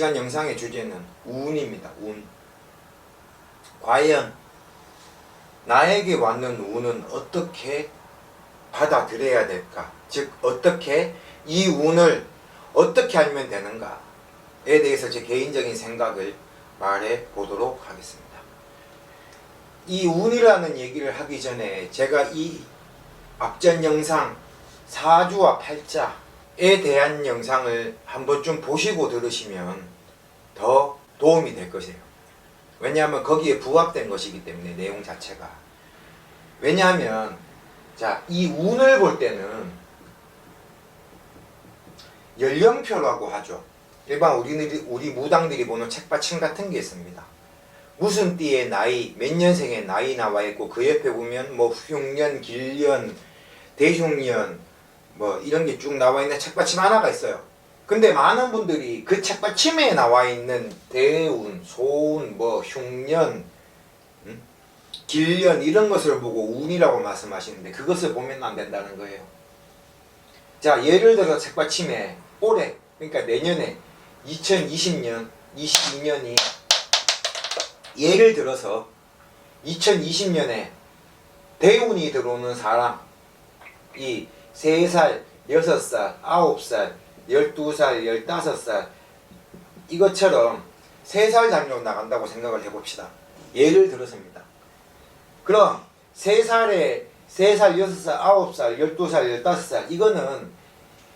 시간 영상의 주제는 운입니다. 운. 과연 나에게 왔는 운은 어떻게 받아들여야 될까? 즉 어떻게 이 운을 어떻게 알면 되는가에 대해서 제 개인적인 생각을 말해 보도록 하겠습니다. 이 운이라는 얘기를 하기 전에 제가 이 앞전 영상 사주와 팔자에 대한 영상을 한 번쯤 보시고 들으시면 더 도움이 될 것이에요. 왜냐하면 거기에 부합된 것이기 때문에 내용 자체가. 왜냐하면 자, 이 운을 볼 때는 연령표라고 하죠. 일반 우리 무당들이 보는 책받침 같은 게 있습니다. 무슨 띠의 나이, 몇 년생의 나이 나와 있고 그 옆에 보면 뭐 흉년, 길년, 대흉년 뭐 이런 게 쭉 나와 있는 책받침 하나가 있어요. 근데 많은 분들이 그 책받침에 나와 있는 대운, 소운, 뭐 흉년, 길년 이런 것을 보고 운이라고 말씀하시는데 그것을 보면 안 된다는 거예요. 자, 예를 들어 책받침에 올해, 그러니까 내년에 2020년, 22년이 예를 들어서 2020년에 대운이 들어오는 사람, 이 3살, 6살, 9살, 12살, 15살 이것처럼 3살 단위로 나간다고 생각을 해봅시다. 예를 들어서입니다. 그럼 3살, 6살, 9살, 12살, 15살 이거는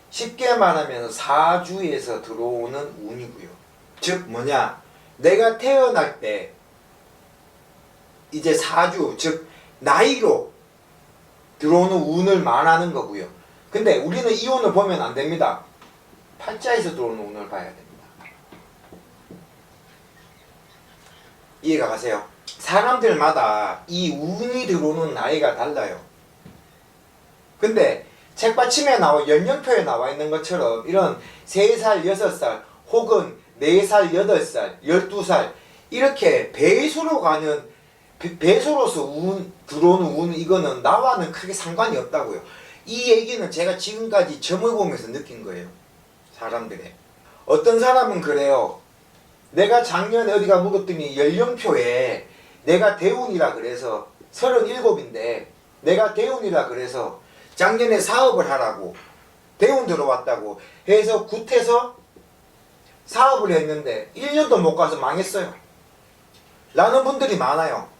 쉽게 말하면 사주에서 들어오는 운이고요. 즉 뭐냐, 내가 태어날 때 이제 사주, 즉 나이로 들어오는 운을 말하는 거고요. 근데 우리는 이 운을 보면 안 됩니다. 팔자에서 들어오는 운을 봐야 됩니다. 이해가 가세요? 사람들마다 이 운이 들어오는 나이가 달라요. 근데 책받침에 나와 연령표에 나와 있는 것처럼 이런 3살, 6살 혹은 4살, 8살, 12살 이렇게 배수로 가는 배수로서 들어오는 운 이거는 나와는 크게 상관이 없다고요. 이 얘기는 제가 지금까지 점을 보면서 느낀 거예요. 사람들의. 어떤 사람은 그래요. 내가 작년에 어디가 묵었더니 연령표에 내가 대운이라 그래서 37인데 내가 대운이라 그래서 작년에 사업을 하라고 대운 들어왔다고 해서 굿해서 사업을 했는데 1년도 못 가서 망했어요. 라는 분들이 많아요.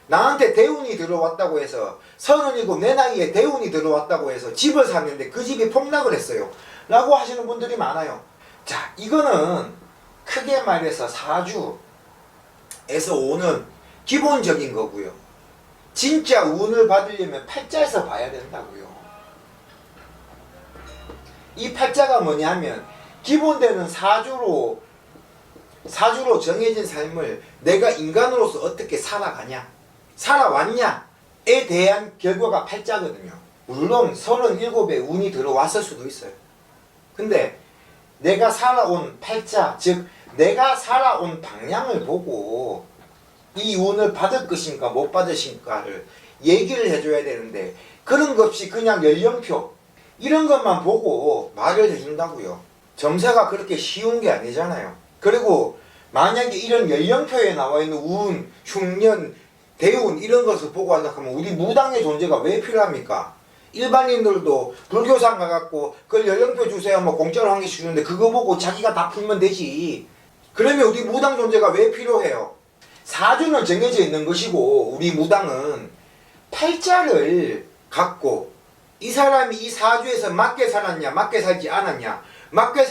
나한테 대운이 들어왔다고 해서 37 내 나이에 대운이 들어왔다고 해서 집을 샀는데 그 집이 폭락을 했어요. 라고 하시는 분들이 많아요. 자, 이거는 크게 말해서 사주에서 오는 기본적인 거고요. 진짜 운을 받으려면 팔자에서 봐야 된다고요. 이 팔자가 뭐냐면 기본되는 사주로 정해진 삶을 내가 인간으로서 어떻게 살아가냐, 살아왔냐에 대한 결과가 팔자거든요. 물론 37에 운이 들어왔을 수도 있어요. 근데 내가 살아온 팔자, 즉 내가 살아온 방향을 보고 이 운을 받을 것인가 못 받으신가를 얘기를 해줘야 되는데 그런 것 없이 그냥 연령표 이런 것만 보고 말을 해준다고요. 점사가 그렇게 쉬운 게 아니잖아요. 그리고 만약에 이런 연령표에 나와 있는 운, 흉년, 대운 이런 것을 보고 한다 하면 우리 무당의 존재가 왜 필요합니까? 일반인들도 불교상 가갖고 그걸 연령표 주세요 뭐 공짜로 한 개씩 주는데 그거 보고 자기가 다 풀면 되지. 그러면 우리 무당 존재가 왜 필요해요? 사주는 정해져 있는 것이고 우리 무당은 팔자를 갖고 이 사람이 이 사주에서 맞게 살았냐 맞게 살지 않았냐, 맞게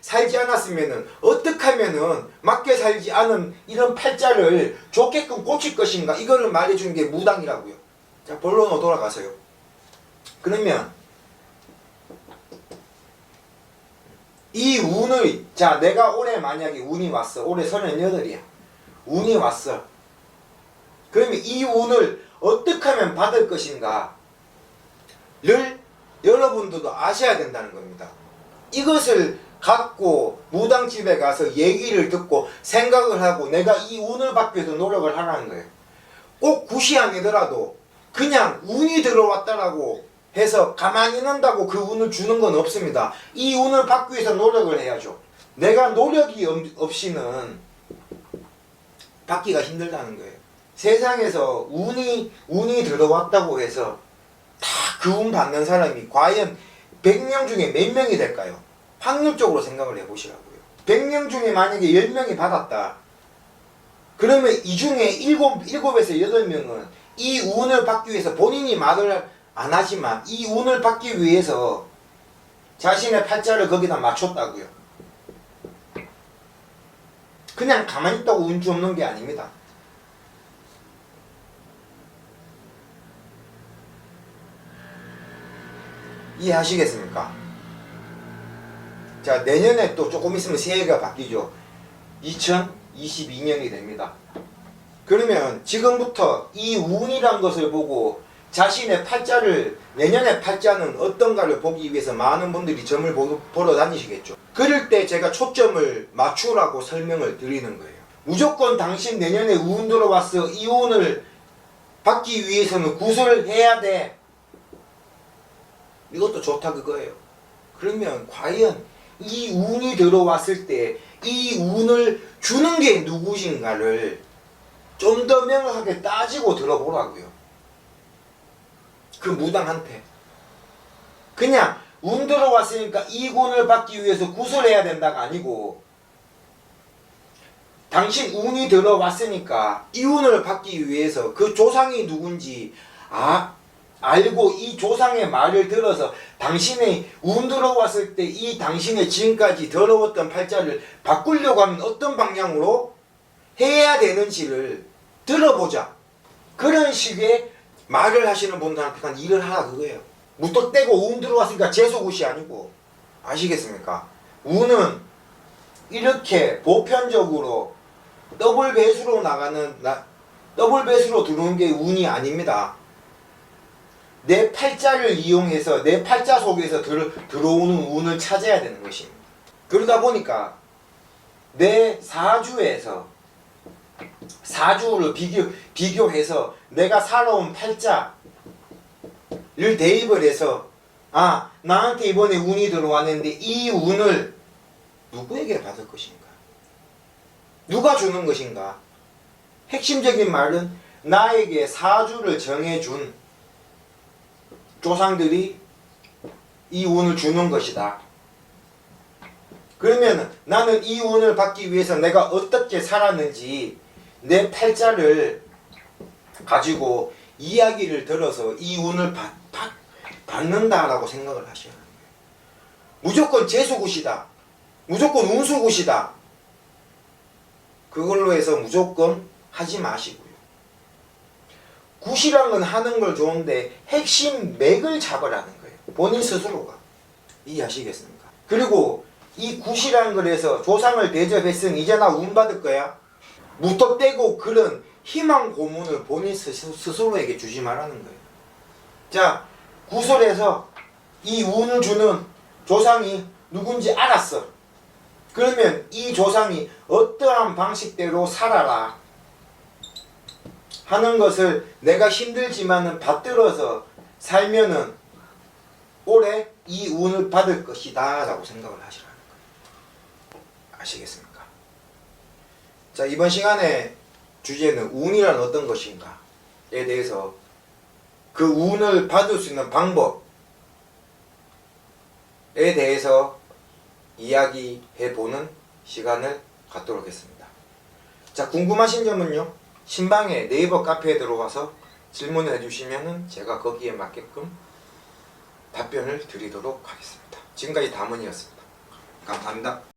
살지 않았으면은 어떻게 하면은 맞게 살지 않은 이런 팔자를 좋게끔 고칠 것인가 이거를 말해주는 게 무당이라고요. 자, 본론으로 돌아가세요. 그러면 이 운을, 자 내가 올해 만약에 운이 왔어. 올해 38이야. 운이 왔어. 그러면 이 운을 어떻게 하면 받을 것인가를 여러분들도 아셔야 된다는 겁니다. 이것을 갖고 무당집에 가서 얘기를 듣고 생각을 하고 내가 이 운을 받기 위해서 노력을 하라는 거예요. 꼭 굿이 아니더라도 그냥 운이 들어왔다라고 해서 가만히 있는다고 그 운을 주는 건 없습니다. 이 운을 받기 위해서 노력을 해야죠. 내가 노력이 없이는 받기가 힘들다는 거예요. 세상에서 운이 들어왔다고 해서 다 그 운 받는 사람이 과연 100명 중에 몇 명이 될까요? 확률적으로 생각을 해보시라고요. 100명 중에 만약에 10명이 받았다. 그러면 이 중에 7에서 8명은 이 운을 받기 위해서 본인이 말을 안 하지만 이 운을 받기 위해서 자신의 팔자를 거기다 맞췄다고요. 그냥 가만히 있다고 운이 없는 게 아닙니다. 이해하시겠습니까? 자, 내년에 또 조금 있으면 새해가 바뀌죠. 2022년이 됩니다. 그러면 지금부터 이 운이란 것을 보고 자신의 팔자를, 내년의 팔자는 어떤가를 보기 위해서 많은 분들이 점을 보러 다니시겠죠. 그럴 때 제가 초점을 맞추라고 설명을 드리는 거예요. 무조건 당신 내년에 운 들어왔어. 이 운을 받기 위해서는 구슬을 해야 돼. 이것도 좋다 그거예요. 그러면 과연 이 운이 들어왔을 때 이 운을 주는 게 누구신가를 좀 더 명확하게 따지고 들어보라고요. 그 무당한테. 그냥 운 들어왔으니까 이 운을 받기 위해서 구슬해야 된다가 아니고, 당신 운이 들어왔으니까 이 운을 받기 위해서 그 조상이 누군지 알고 이 조상의 말을 들어서 당신의 운 들어왔을 때 이 당신의 지금까지 더러웠던 팔자를 바꾸려고 하면 어떤 방향으로 해야 되는지를 들어보자. 그런 식의 말을 하시는 분들한테 일을 하라 그거예요. 무턱대고 운 들어왔으니까 재수굿이 아니고. 아시겠습니까? 운은 이렇게 보편적으로 더블 배수로 더블 배수로 들어오는 게 운이 아닙니다. 내 팔자를 이용해서 내 팔자 속에서 들어오는 운을 찾아야 되는 것입니다. 그러다 보니까 내 사주를 비교해서 내가 살아온 팔자를 대입을 해서 나한테 이번에 운이 들어왔는데 이 운을 누구에게 받을 것인가? 누가 주는 것인가? 핵심적인 말은 나에게 사주를 정해준 조상들이 이 운을 주는 것이다. 그러면 나는 이 운을 받기 위해서 내가 어떻게 살았는지 내 팔자를 가지고 이야기를 들어서 이 운을 받는다라고 생각을 하셔야 합니다. 무조건 재수굿이다. 무조건 운수굿이다. 그걸로 해서 무조건 하지 마시고요. 굿이란 건 하는 걸 좋은데 핵심 맥을 잡으라는 거예요. 본인 스스로가. 이해하시겠습니까? 그리고 이 굿이라는 걸 해서 조상을 대접했으니 이제 나 운 받을 거야. 무턱대고 그런 희망 고문을 본인 스스로에게 주지 말라는 거예요. 자, 굿을 해서 이 운을 주는 조상이 누군지 알았어. 그러면 이 조상이 어떠한 방식대로 살아라 하는 것을 내가 힘들지만은 받들어서 살면은 올해 이 운을 받을 것이다 라고 생각을 하시라는 거예요. 아시겠습니까? 자, 이번 시간의 주제는 운이란 어떤 것인가에 대해서 그 운을 받을 수 있는 방법에 대해서 이야기해보는 시간을 갖도록 했습니다. 자, 궁금하신 점은요, 신방에 네이버 카페에 들어가서 질문을 해주시면 제가 거기에 맞게끔 답변을 드리도록 하겠습니다. 지금까지 담은이었습니다. 감사합니다.